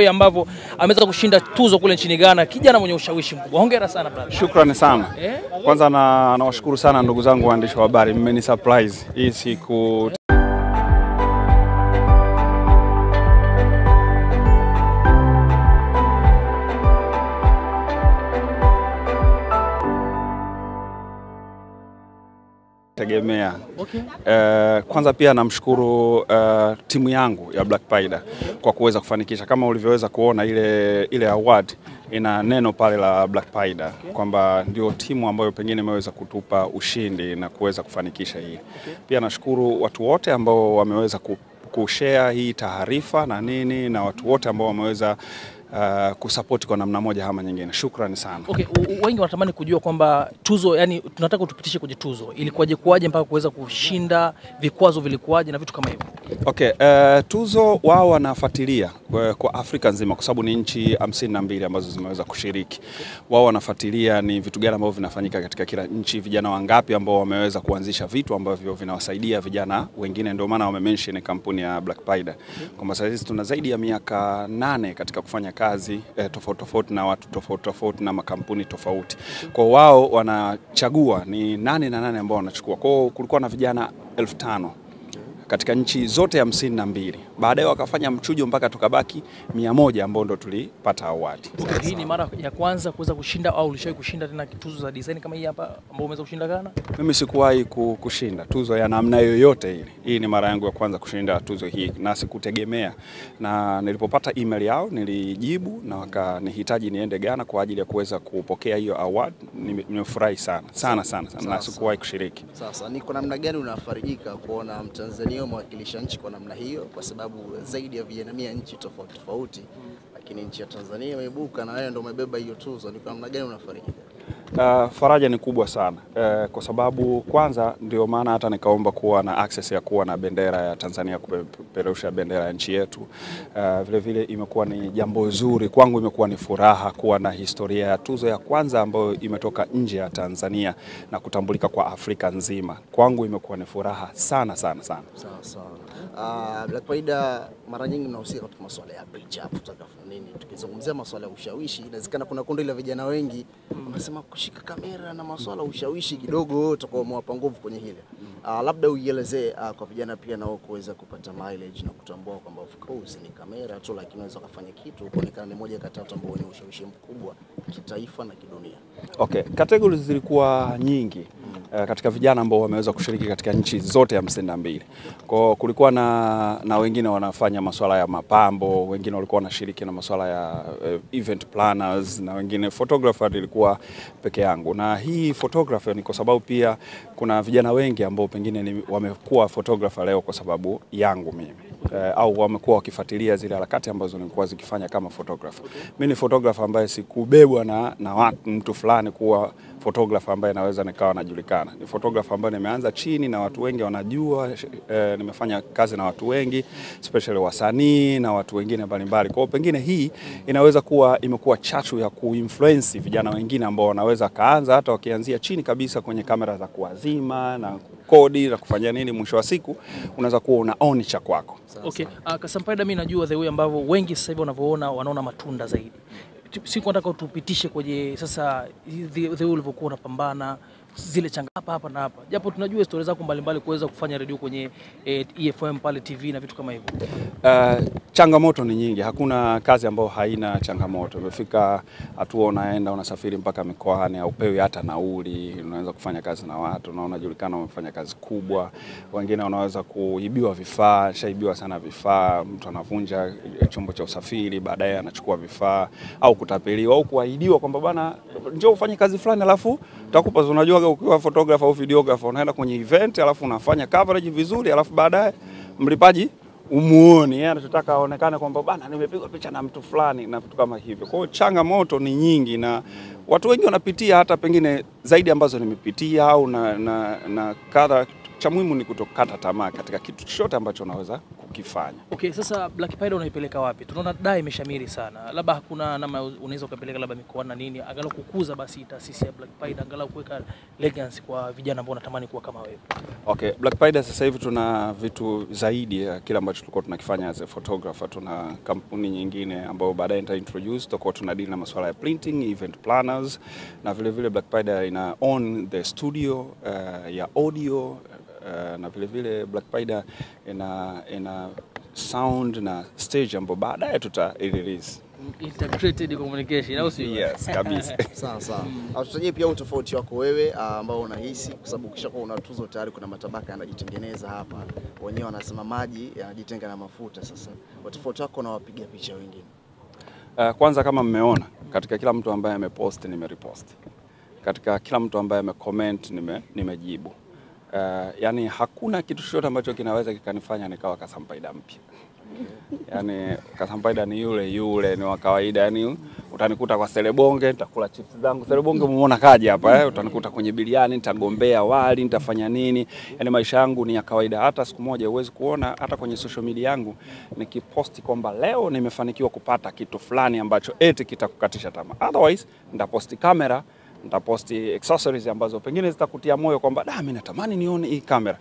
ambavyo ameweza kushinda tuzo kule nchini Ghana, kijana mwenye ushawishi mkubwa. Hongera sana brother. Shukrani sana. Kwanza nawashukuru sana ndugu zangu waandishi wa habari, mmeni surprise hii siku. Tegemea. Okay. Kwanza pia namshukuru timu yangu ya Black Paida kwa kuweza kufanikisha, kama ulivyoweza kuona ile award ina neno pale la Black Paida, kwamba ndio timu ambayo pengine imeweza kutupa ushindi na kuweza kufanikisha hili. Pia nashukuru watu wote ambao wameweza kushare hii taarifa na nini, na watu wote ambao wameweza kusupport kwa namna moja ama nyingine. Shukrani sana. Okay, wengi wanatamani kujua kwamba tuzo, yani tunataka utupitishe kwenye tuzo. Ilikuwaje mpaka kuweza kushinda, vikwazo vilikuwaje na vitu kama hivyo? Okay, tuzo wao wanafuatilia kwa Afrika nzima, kwa sababu ni nchi 52 ambazo zimeweza kushiriki. Wao wanafuatilia ni vitu gani ambavyo vinafanyika katika kila nchi, vijana wangapi ambao wameweza kuanzisha vitu ambavyo vinawasaidia vijana wengine. Ndio maana wame-mention kampuni ya Black Paida kwamba sasa tuna zaidi ya miaka 8 katika kufanya kazi tofauti na watu tofauti na makampuni tofauti. Kwa wao wanachagua ni nani na nani ambao wanachukua. Kwa kulikuwa na vijana 1500 katika nchi zote 52. Baadaye wakafanya mchujo mpaka tukabaki 100 ambao ndo tulipata award. Hii ni mara ya kwanza kuweza kushinda au ulishawahi kushinda tena tuzo za design kama hii hapa ambao umeweza kushinda Ghana? Mimi sikuwahi kushinda tuzo ya namna yoyote ile. Hii ni mara yangu ya kwanza kushinda tuzo hii na sikutegemea. Na nilipopata email yao nilijibu na wakanihitaji niende Ghana kwa ajili ya kuweza kupokea hiyo award. Nimefurahi sana na sikuwahi kushiriki. Sasa ni kwa namna gani unafarijika kuona Mtanzania mwakilisha nchi kwa namna hiyo, kwa sababu zaidi ya vijana 100 nchi tofauti, lakini nchi ya Tanzania imeibuka na wewe ndio umebeba hiyo tuzo? Ni kwa namna gani unafarijika? Faraja ni kubwa sana kwa sababu kwanza ndio maana hata nikaomba kuwa na access ya kuwa na bendera ya Tanzania, kupeperusha bendera ya nchi yetu. Vile vile imekuwa ni jambo zuri kwangu, imekuwa ni furaha kuwa na historia ya tuzo ya kwanza ambayo imetoka nje ya Tanzania na kutambulika kwa Afrika nzima. Kwangu imekuwa ni furaha sana. Sawa. Black Paida mara nyingi mnahusika katika masuala ya bridge up, nini, tukizungumzia masuala ya ushawishi, inawezekana kuna kundi la vijana wengi wanasema kushika kamera na masuala ya ushawishi kidogo utakuwa mwapa nguvu kwenye hile. Labda uielezee kwa vijana pia nao kuweza kupata mileage na kutambua kwamba of course ni kamera tu, lakini unaweza kufanya kitu kuonekana ni moja kati ya watu ambao wenye ushawishi mkubwa kitaifa na kidunia. Okay, categories zilikuwa nyingi katika vijana ambao wameweza kushiriki katika nchi zote 52. Kwa kulikuwa na wengine wanafanya masuala ya mapambo, wengine walikuwa wanashiriki na masuala ya event planners, na wengine photographer ilikuwa peke yangu. Na hii photographer ni kwa sababu pia kuna vijana wengi ambao pengine wamekuwa photographer leo kwa sababu yangu mimi. Au wamekuwa wakifuatilia zile harakati ambazo nilikuwa zikifanya kama photographer. Mimi ni photographer ambaye sikubebwa na mtu fulani kuwa photographer ambaye naweza nikawa najulikana. Ni photographer ambaye nimeanza chini na watu wengi wanajua, nimefanya kazi na watu wengi, especially wasanii na watu wengine mbalimbali. Kwa hiyo pengine hii inaweza kuwa imekuwa chachu ya kuinfluence vijana wengine ambao wanaweza kaanza hata wakianzia chini kabisa kwenye kamera za kuazima na kodi na kufanya nini, mwisho wa siku unaweza kuwa una own cha kwako. Okay, Kasampaida, mimi najua the way ambavyo wengi sasa hivi wanavyoona wanaona matunda zaidi. Siku nataka utupitishe kwenye sasa the way ulivyokuwa unapambana zile changamoto hapa na hapa. Japo tunajua historia zako mbalimbali kuweza kufanya radio kwenye EFM pale TV na vitu kama hivyo. Changamoto ni nyingi, hakuna kazi ambayo haina changamoto. Umefika hatua unaenda unasafiri mpaka mikoani, haupewi hata nauli, unaweza kufanya kazi na watu na unajulikana umefanya kazi kubwa. Wengine wanaweza kuibiwa vifaa, shaibiwa sana vifaa, mtu anavunja chombo cha usafiri, baadaye anachukua vifaa, au kutapeliwa au kuahidiwa kwamba bana njoo ufanye kazi fulani alafu tutakupa. Unajua ukiwa photographer au videographer unaenda kwenye event alafu unafanya coverage vizuri, alafu baadaye mlipaji umuone, yeye anataka aonekane kwamba bana nimepigwa picha na mtu fulani na vitu kama hivyo. Kwa hiyo changamoto ni nyingi na watu wengi wanapitia hata pengine zaidi ambazo nimepitia au na kadha. Cha muhimu ni kutokata tamaa katika kitu chochote ambacho unaweza kukifanya. Okay, sasa Black Paida unaipeleka wapi? Tunaona dai imeshamiri sana. Labda hakuna namna unaweza kupeleka labda mikoani na nini, angalau kukuza basi taasisi ya Black Paida, angalau kuweka legacy kwa vijana ambao wanatamani kuwa kama wewe. Okay, Black Paida sasa hivi tuna vitu zaidi ya kile ambacho tulikuwa tunakifanya as a photographer. Tuna kampuni nyingine ambayo baadaye nita introduce, tutakuwa tunadili na masuala ya printing, event planners, na vile vile Black Paida ina own the studio ya audio, na vile vile Black Paida ina sound na stage ambayo baadaye tuta-release. Integrated communication au sio? Yes, kabisa. Sawa sawa. Tutajie pia utofauti wako wewe ambao unahisi, kwa sababu ukishakuwa una tuzo tayari kuna matabaka yanajitengeneza hapa. Wenyewe wanasema maji yanajitenga na mafuta. Sasa utofauti wako na wapiga picha wengine. Kwanza kama mmeona, katika kila mtu ambaye amepost nimerepost. Katika kila mtu ambaye amecomment nimejibu. Yani hakuna kitu chochote ambacho kinaweza kikanifanya nikawa Kasampaida mpya. Yani Kasampaida ni yule ni wa kawaida. Yani utanikuta kwa Selebonge, nitakula chips zangu. Selebonge umeona kaje hapa utanikuta kwenye biliani, nitagombea wali, nitafanya nini. Yani maisha yangu ni ya kawaida. Hata siku moja huwezi kuona hata kwenye social media yangu nikiposti kwamba leo nimefanikiwa kupata kitu fulani ambacho eti kitakukatisha tamaa. Otherwise nitaposti kamera, nitaposti accessories ambazo pengine zitakutia moyo kwamba mimi natamani nione hii kamera.